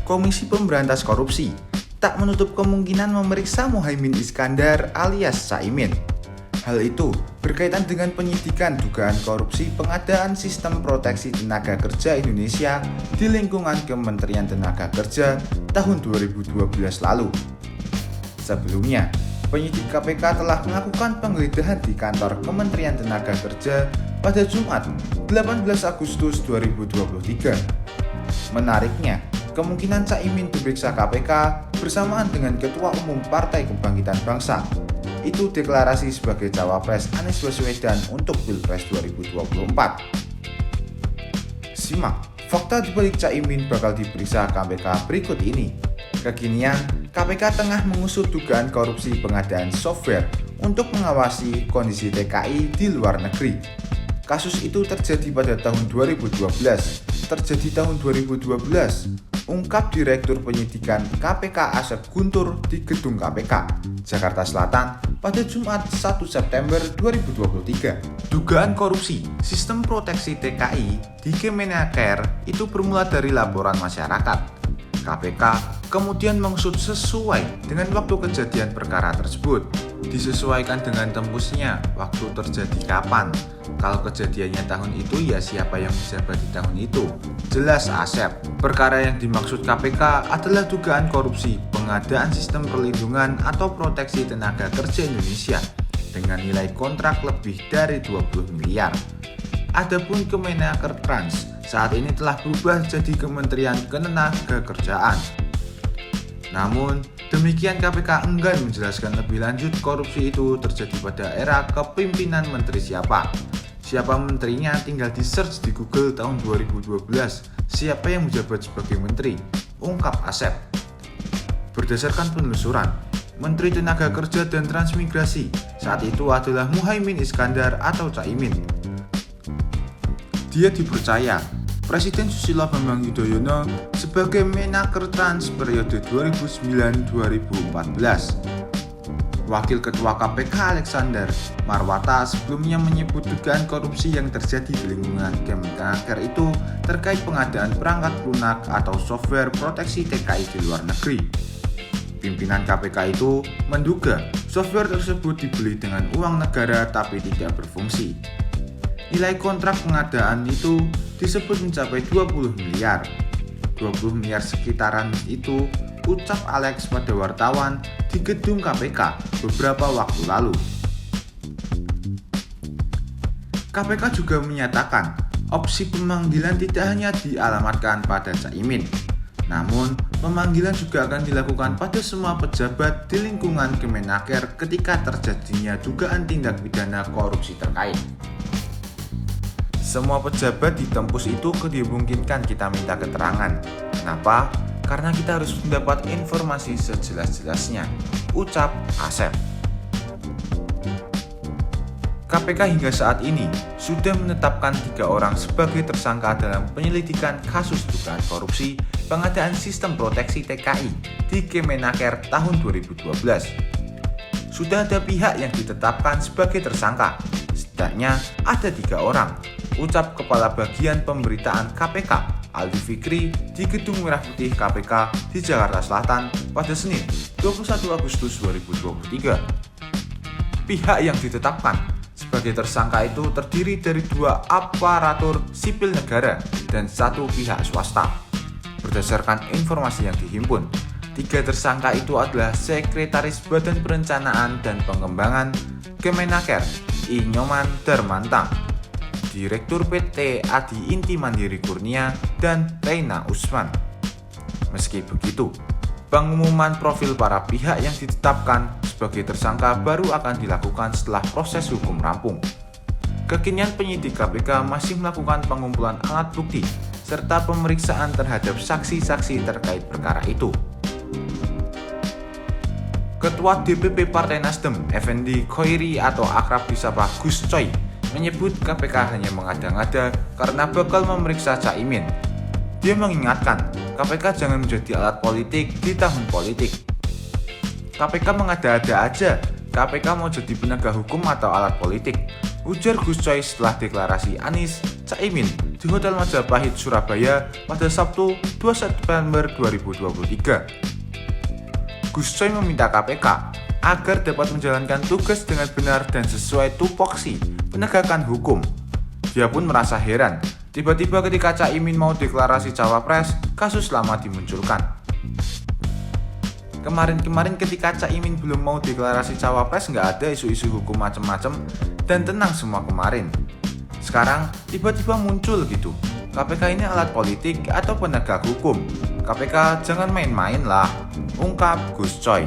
Komisi Pemberantas Korupsi tak menutup kemungkinan memeriksa Muhaimin Iskandar alias Caimin. Hal itu berkaitan dengan penyidikan dugaan korupsi pengadaan sistem proteksi tenaga kerja Indonesia di lingkungan Kementerian Tenaga Kerja tahun 2012 lalu. Sebelumnya, penyidik KPK telah melakukan penggeledahan di kantor Kementerian Tenaga Kerja pada Jumat 18 Agustus 2023. Menariknya, kemungkinan Caimin diperiksa KPK bersamaan dengan Ketua Umum Partai Kebangkitan Bangsa. Itu deklarasi sebagai cawapres Anies Baswedan untuk Pilpres 2024. Simak fakta dibalik Caimin bakal diperiksa KPK berikut ini. Kekinian, KPK tengah mengusut dugaan korupsi pengadaan software untuk mengawasi kondisi TKI di luar negeri. Kasus itu terjadi pada tahun 2012. Terjadi tahun 2012, ungkap Direktur Penyidikan KPK Asep Guntur di Gedung KPK, Jakarta Selatan pada Jumat 1 September 2023. Dugaan korupsi sistem proteksi TKI di Kemenaker itu bermula dari laporan masyarakat. KPK kemudian mengusut sesuai dengan waktu kejadian perkara tersebut. Disesuaikan dengan tembusnya waktu terjadi kapan. Kalau kejadiannya tahun itu ya siapa yang menjabat di tahun itu? Jelas Asep. Perkara yang dimaksud KPK adalah dugaan korupsi pengadaan sistem perlindungan atau proteksi tenaga kerja Indonesia dengan nilai kontrak lebih dari 20 miliar. Adapun Kemenaker Trans saat ini telah berubah jadi Kementerian Ketenagakerjaan. Namun, demikian KPK enggan menjelaskan lebih lanjut korupsi itu terjadi pada era kepemimpinan menteri siapa. Siapa menterinya tinggal di search di Google tahun 2012, siapa yang menjabat sebagai menteri, ungkap Asep. Berdasarkan penelusuran, Menteri Tenaga Kerja dan Transmigrasi saat itu adalah Muhaimin Iskandar atau Caimin. Dia dipercaya Presiden Susilo Bambang Yudhoyono sebagai Menaker Trans periode 2009-2014. Wakil Ketua KPK Alexander Marwata sebelumnya menyebut dugaan korupsi yang terjadi di lingkungan Kemenaker itu terkait pengadaan perangkat lunak atau software proteksi TKI di luar negeri. Pimpinan KPK itu menduga software tersebut dibeli dengan uang negara tapi tidak berfungsi. Nilai kontrak pengadaan itu disebut mencapai 20 miliar. 20 miliar sekitaran itu, ucap Alex pada wartawan di gedung KPK beberapa waktu lalu. KPK juga menyatakan opsi pemanggilan tidak hanya dialamatkan pada Caimin, namun pemanggilan juga akan dilakukan pada semua pejabat di lingkungan Kemenaker ketika terjadinya dugaan tindak pidana korupsi terkait. Semua pejabat di tempus itu dimungkinkan kita minta keterangan. Kenapa? Karena kita harus mendapat informasi sejelas-jelasnya, ucap Asep. KPK hingga saat ini sudah menetapkan 3 orang sebagai tersangka dalam penyelidikan kasus dugaan korupsi pengadaan sistem proteksi TKI di Kemenaker tahun 2012. Sudah ada pihak yang ditetapkan sebagai tersangka, setidaknya ada 3 orang, ucap Kepala Bagian Pemberitaan KPK Aldi Fikri di Gedung Merah Putih KPK di Jakarta Selatan pada Senin 21 Agustus 2023. Pihak yang ditetapkan sebagai tersangka itu terdiri dari 2 aparatur sipil negara dan 1 pihak swasta. Berdasarkan informasi yang dihimpun, 3 tersangka itu adalah Sekretaris Badan Perencanaan dan Pengembangan Kemenaker I. Nyoman Darmantang, Direktur PT Adi Inti Mandiri Kurnia, dan Reina Usman. Meski begitu, pengumuman profil para pihak yang ditetapkan sebagai tersangka baru akan dilakukan setelah proses hukum rampung. Kekinian penyidik KPK masih melakukan pengumpulan alat bukti serta pemeriksaan terhadap saksi-saksi terkait perkara itu. Ketua DPP Partai Nasdem, Effendi Khoiri atau akrab disapa Gus Coy, menyebut KPK hanya mengada-ngada karena bakal memeriksa Caimin. Dia mengingatkan, KPK jangan menjadi alat politik di tahun politik. KPK mengada-ada aja, KPK mau jadi penegak hukum atau alat politik, ujar Gus Coy setelah deklarasi Anies Caimin di Hotel Majapahit, Surabaya pada Sabtu 2 September 2023. Gus Coy meminta KPK agar dapat menjalankan tugas dengan benar dan sesuai tupoksi penegakan hukum. Dia pun merasa heran, tiba-tiba ketika Caimin mau deklarasi cawapres, kasus lama dimunculkan. Kemarin ketika Caimin belum mau deklarasi cawapres nggak ada isu-isu hukum macem-macem dan tenang semua kemarin. Sekarang tiba-tiba muncul gitu. KPK ini alat politik atau penegak hukum? KPK jangan main-main lah, ungkap Gus Coy.